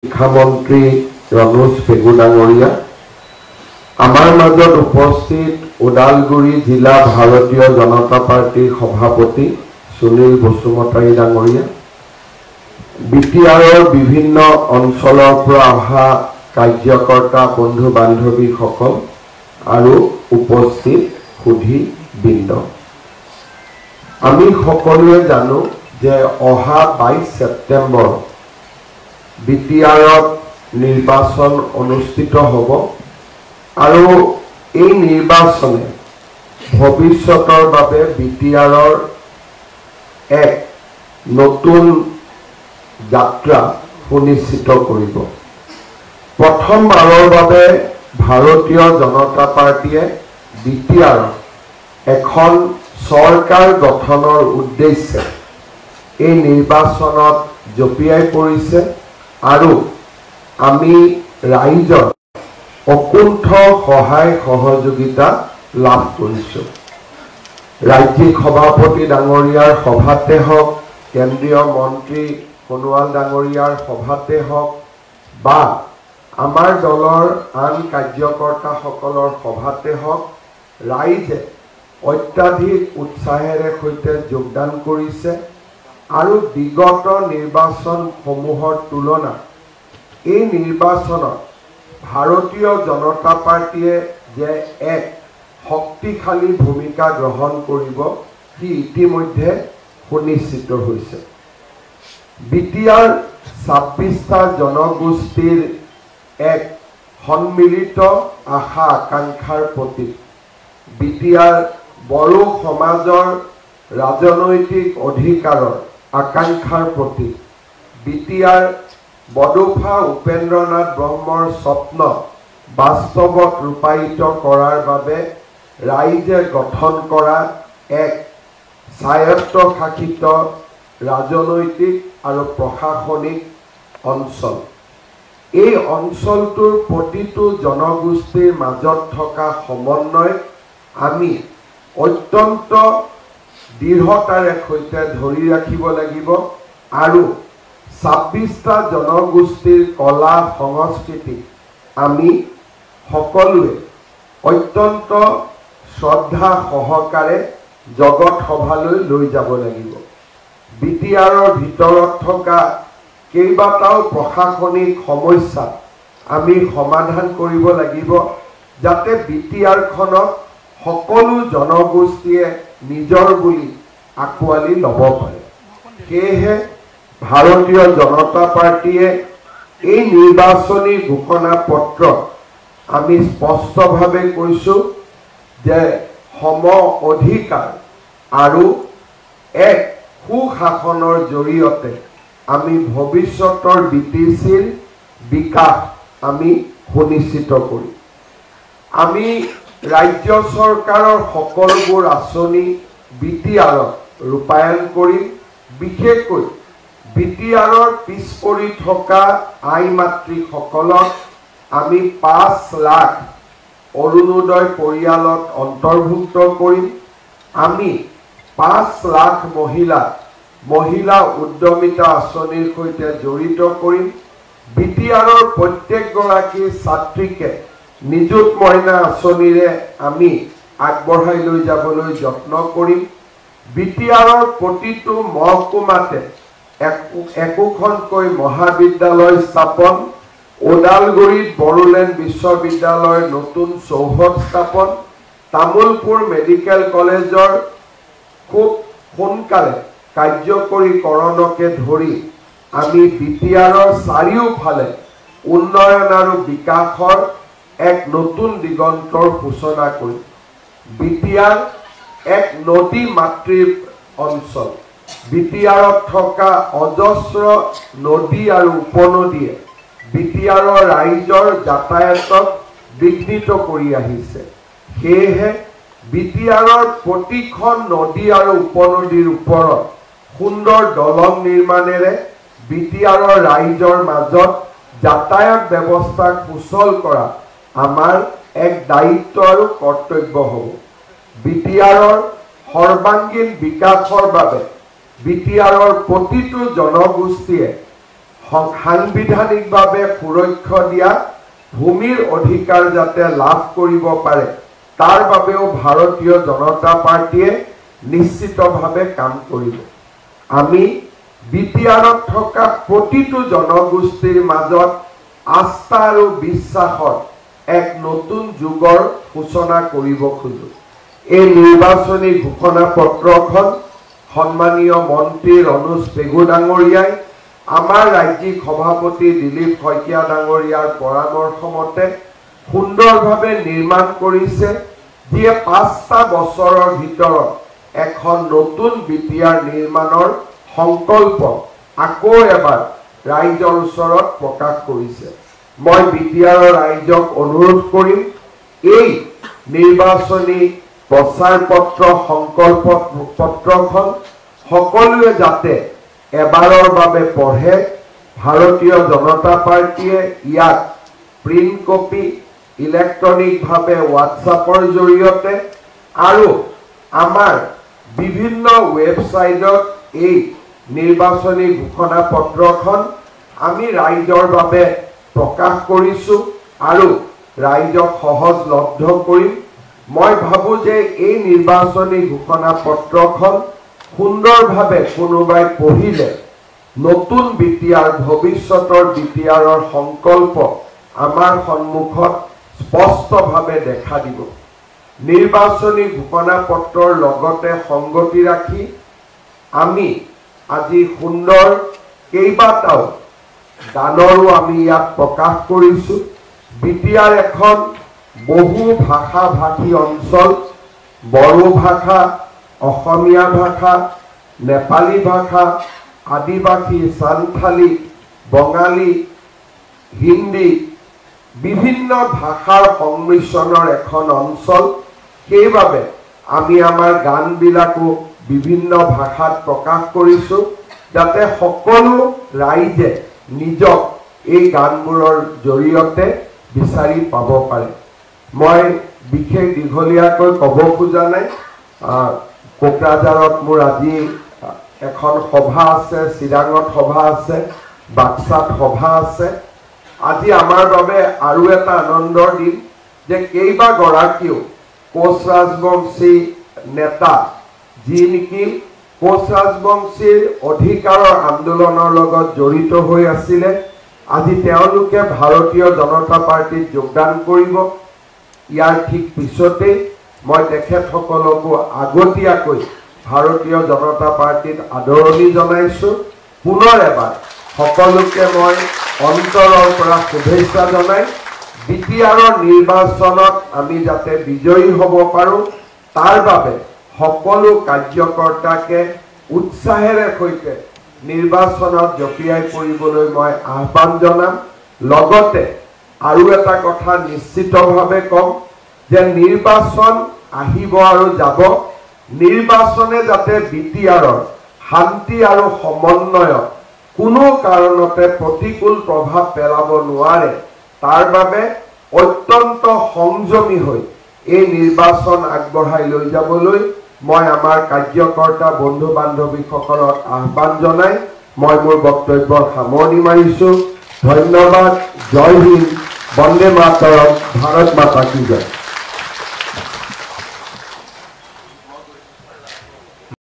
শিক্ষামন্ত্ৰী ৰনোজ পেগু ডাঙৰীয়া, আমাৰ মাজত উপস্থিত ওদালগুৰি জিলা ভাৰতীয় জনতা পাৰ্টিৰ সভাপতি সুনীল বসুমতাৰী ডাঙৰীয়া, বিটিআৰৰ বিভিন্ন অঞ্চলৰ পৰা অহা কাৰ্যকৰ্তা বন্ধু বান্ধৱীসকল আৰু উপস্থিত সুধীবৃন্দ, আমি সকলোৱে জানো যে অহা 22 ছেপ্টেম্বৰ বিটিআৰত নিৰ্বাচন অনুষ্ঠিত হ'ব আৰু এই নিৰ্বাচনে ভৱিষ্যতৰ বাবে বিটিআৰৰ এক নতুন যাত্ৰা সুনিশ্চিত কৰিব। প্ৰথমবাৰৰ বাবে ভাৰতীয় জনতা পাৰ্টিয়ে বিটিআৰত এখন চৰকাৰ গঠনৰ উদ্দেশ্যে এই নিৰ্বাচনত জঁপিয়াই পৰিছে আৰু আমি ৰাইজৰ অকুণ্ঠ সহায় সহযোগিতা লাভ কৰিছোঁ। ৰাজ্যিক সভাপতি ডাঙৰীয়াৰ সভাতে হওক, কেন্দ্ৰীয় মন্ত্ৰী সোণোৱাল ডাঙৰীয়াৰ সভাতে হওক বা আমাৰ দলৰ আন কাৰ্যকৰ্তাসকলৰ সভাতে হওক, ৰাইজে অত্যাধিক উৎসাহেৰে সৈতে যোগদান কৰিছে আৰু বিগত নিৰ্বাচনসমূহৰ তুলনাত এই নিৰ্বাচনত ভাৰতীয় জনতা পাৰ্টিয়ে যে এক শক্তিশালী ভূমিকা গ্ৰহণ কৰিব সি ইতিমধ্যে সুনিশ্চিত হৈছে। বিটিআৰ 26টা জনগোষ্ঠীৰ এক সন্মিলিত আশা আকাংক্ষাৰ প্ৰতীক। বিটিআৰ বড়ো সমাজৰ ৰাজনৈতিক অধিকাৰৰ আকাংক্ষাৰ প্ৰতীক। বিটিআৰ বডোফা উপেন্দ্ৰনাথ ব্ৰহ্মৰ স্বপ্ন বাস্তৱত ৰূপায়িত কৰাৰ বাবে ৰাইজে গঠন কৰা এক স্বায়ত্তশাসিত ৰাজনৈতিক আৰু প্ৰশাসনিক অঞ্চল। এই অঞ্চলটোৰ প্ৰতিটো জনগোষ্ঠীৰ মাজত থকা সমন্বয় আমি অত্যন্ত দৃঢ়তাৰে সৈতে ধৰি ৰাখিব লাগিব আৰু 26টা জনগোষ্ঠীৰ কলা সংস্কৃতি আমি সকলোৱে অত্যন্ত শ্ৰদ্ধা সহকাৰে জগত সভালৈ লৈ যাব লাগিব। বিটিআৰৰ ভিতৰত থকা কেইবাটাও প্ৰশাসনিক সমস্যা আমি সমাধান কৰিব লাগিব যাতে বিটিআৰখনক সকলো জনগোষ্ঠীয়ে নিজৰ বুলি আঁকোৱালি ল'ব পাৰে। সেয়েহে ভাৰতীয় জনতা পাৰ্টিয়ে এই নিৰ্বাচনী ঘোষণা পত্ৰত আমি স্পষ্টভাৱে কৈছোঁ যে সম অধিকাৰ আৰু এক সুশাসনৰ জৰিয়তে আমি ভৱিষ্যতৰ বিটিচিৰ বিকাশ আমি সুনিশ্চিত কৰিম। আমি ৰাজ্য চৰকাৰৰ সকলোবোৰ আঁচনি বিটিআৰত ৰূপায়ণ কৰিম। বিশেষকৈ বিটিআৰৰ পিছ পৰি থকা আই মাতৃসকলক আমি 5 লাখ অৰুণোদয় পৰিয়ালত অন্তৰ্ভুক্ত কৰিম। আমি 5 লাখ মহিলা উদ্যমিতা আঁচনিৰ সৈতে জড়িত কৰিম। বিটিআৰৰ প্ৰত্যেকগৰাকী ছাত্ৰীকে নিযুত মইনা আঁচনিৰে আমি আগবঢ়াই লৈ যাবলৈ যত্ন কৰিম। বিটিআৰৰ প্ৰতিটো মহকুমাতে একোখনকৈ মহাবিদ্যালয় স্থাপন, ওদালগুৰিত বড়োলেণ্ড বিশ্ববিদ্যালয়ৰ নতুন চৌহদ স্থাপন, তামুলপুৰ মেডিকেল কলেজৰ খুব সোনকালে কাৰ্যকৰীকৰণকে ধৰি আমি বিটিআৰৰ চাৰিওফালে উন্নয়ন আৰু বিকাশৰ এক নতুন দিগন্তৰ সূচনা কৰিম। বিটিআৰ এক নদী মাতৃৰ অঞ্চল। বিটিআৰত থকা অজস্ৰ নদী আৰু উপনদীয়ে বিটিআৰৰ ৰাইজৰ যাতায়াতক বিঘ্নিত কৰি আহিছে। সেয়েহে বিটিআৰৰ প্ৰতিখন নদী আৰু উপনদীৰ ওপৰত সুন্দৰ দলং নিৰ্মাণেৰে বিটিআৰৰ ৰাইজৰ মাজত যাতায়াত ব্যৱস্থাক সুচল কৰা আমাৰ এক দায়িত্ব আৰু কৰ্তব্য হ'ব। বিটিআৰৰ সৰ্বাংগীন বিকাশৰ বাবে বিটিআৰৰ প্ৰতিটো জনগোষ্ঠীয়ে সাংবিধানিকভাৱে সুৰক্ষা দিয়া ভূমিৰ অধিকাৰ যাতে লাভ কৰিব পাৰে তাৰ বাবেও ভাৰতীয় জনতা পাৰ্টিয়ে নিশ্চিতভাৱে কাম কৰিব। আমি বিটিআৰত থকা প্ৰতিটো জনগোষ্ঠীৰ মাজত আস্থা আৰু বিশ্বাসৰ এক নতুন যুগৰ সূচনা কৰিব খোজো। এই নিৰ্বাচনী ঘোষণা পত্ৰখন সন্মানীয় মন্ত্ৰী ৰণোজ পেগু ডাঙৰীয়াই আমাৰ ৰাজ্যিক সভাপতি দিলীপ শইকীয়া ডাঙৰীয়াৰ পৰামৰ্শ মতে সুন্দৰভাৱে নিৰ্মাণ কৰিছে, যিয়ে 5টা বছৰৰ ভিতৰত এখন নতুন বিটিআৰ নিৰ্মাণৰ সংকল্প আকৌ এবাৰ ৰাইজৰ ওচৰত প্ৰকাশ কৰিছে। মই বিটিআৰৰ ৰাইজক অনুৰোধ কৰিম, এই নিৰ্বাচনী প্ৰচাৰ পত্ৰ সংকল্প পত্ৰখন সকলোৱে যাতে এবাৰৰ বাবে পঢ়ে। ভাৰতীয় জনতা পাৰ্টিয়ে ইয়াক প্ৰিণ্ট কপি ইলেক্ট্ৰনিকভাৱে হোৱাটছআপৰ জৰিয়তে আৰু আমাৰ বিভিন্ন ৱেবছাইটত এই নিৰ্বাচনী ঘোষণা পত্ৰখন আমি ৰাইজৰ বাবে প্ৰকাশ কৰিছোঁ আৰু ৰাইজক সহজলভ্য কৰিম। মই ভাবোঁ যে এই নিৰ্বাচনী ঘোষণা পত্ৰখন সুন্দৰভাৱে কোনোবাই পঢ়িলে নতুন বিটিআৰ ভৱিষ্যতৰ বিটিআৰৰ সংকল্প আমাৰ সন্মুখত স্পষ্টভাৱে দেখা দিব। নিৰ্বাচনী ঘোষণা পত্ৰৰ লগতে সংগতি ৰাখি আমি আজি সুন্দৰ কেইবাটাও গানৰো আমি ইয়াত প্ৰকাশ কৰিছোঁ। বিটিআৰ এখন বহু ভাষা ভাষী অঞ্চল, বড়ো ভাষা, অসমীয়া ভাষা, নেপালী ভাষা, আদিবাসী, সান্থালী, বঙালী, হিন্দী বিভিন্ন ভাষাৰ সংমিশ্ৰণৰ এখন অঞ্চল। সেইবাবে আমি আমাৰ গানবিলাকো বিভিন্ন ভাষাত প্ৰকাশ কৰিছোঁ, যাতে সকলো ৰাইজে নিজক এই গানবোৰৰ জৰিয়তে বিচাৰি পাব পাৰে। মই বিশেষ দীঘলীয়াকৈ ক'ব খোজা নাই। কোকৰাঝাৰত মোৰ আজি এখন সভা আছে, চিৰাঙত সভা আছে, বাক্সাত সভা আছে। আজি আমাৰ বাবে আৰু এটা আনন্দৰ দিন যে কেইবাগৰাকীও কোচ ৰাজবংশী নেতা, যি নেকি কোচ ৰাজবংশীৰ অধিকাৰৰ আন্দোলনৰ লগত জড়িত হৈ আছিলে, আজি তেওঁলোকে ভাৰতীয় জনতা পাৰ্টিত যোগদান কৰিব। ইয়াৰ ঠিক পিছতেই মই তেখেতসকলকো আগতীয়াকৈ ভাৰতীয় জনতা পাৰ্টিত আদৰণি জনাইছোঁ। পুনৰ এবাৰ সকলোকে মই অন্তৰৰ পৰা শুভেচ্ছা জনাই বিটিআৰৰ নিৰ্বাচনত আমি যাতে বিজয়ী হ'ব পাৰোঁ তাৰ বাবে সকলো কাৰ্যকৰ্তাকে উৎসাহেৰে সৈতে নিৰ্বাচনত জঁপিয়াই পৰিবলৈ মই আহ্বান জনাম। লগতে আৰু এটা কথা নিশ্চিতভাৱে ক'ম যে নিৰ্বাচন আহিব আৰু যাব, নিৰ্বাচনে যাতে বিটিআৰৰ শান্তি আৰু সমন্বয়ত কোনো কাৰণতে প্ৰতিকূল প্ৰভাৱ পেলাব নোৱাৰে তাৰ বাবে অত্যন্ত সংযমী হৈ এই নিৰ্বাচন আগবঢ়াই লৈ যাবলৈ মই আমাৰ কাৰ্যকৰ্তা বন্ধু বান্ধৱীসকলক আহ্বান জনাই মই মোৰ বক্তব্যৰ সামৰণি মাৰিছোঁ। ধন্যবাদ। জয় হিন্দ, বন্দে মাতৰম, ভাৰত মাতা কি জয়।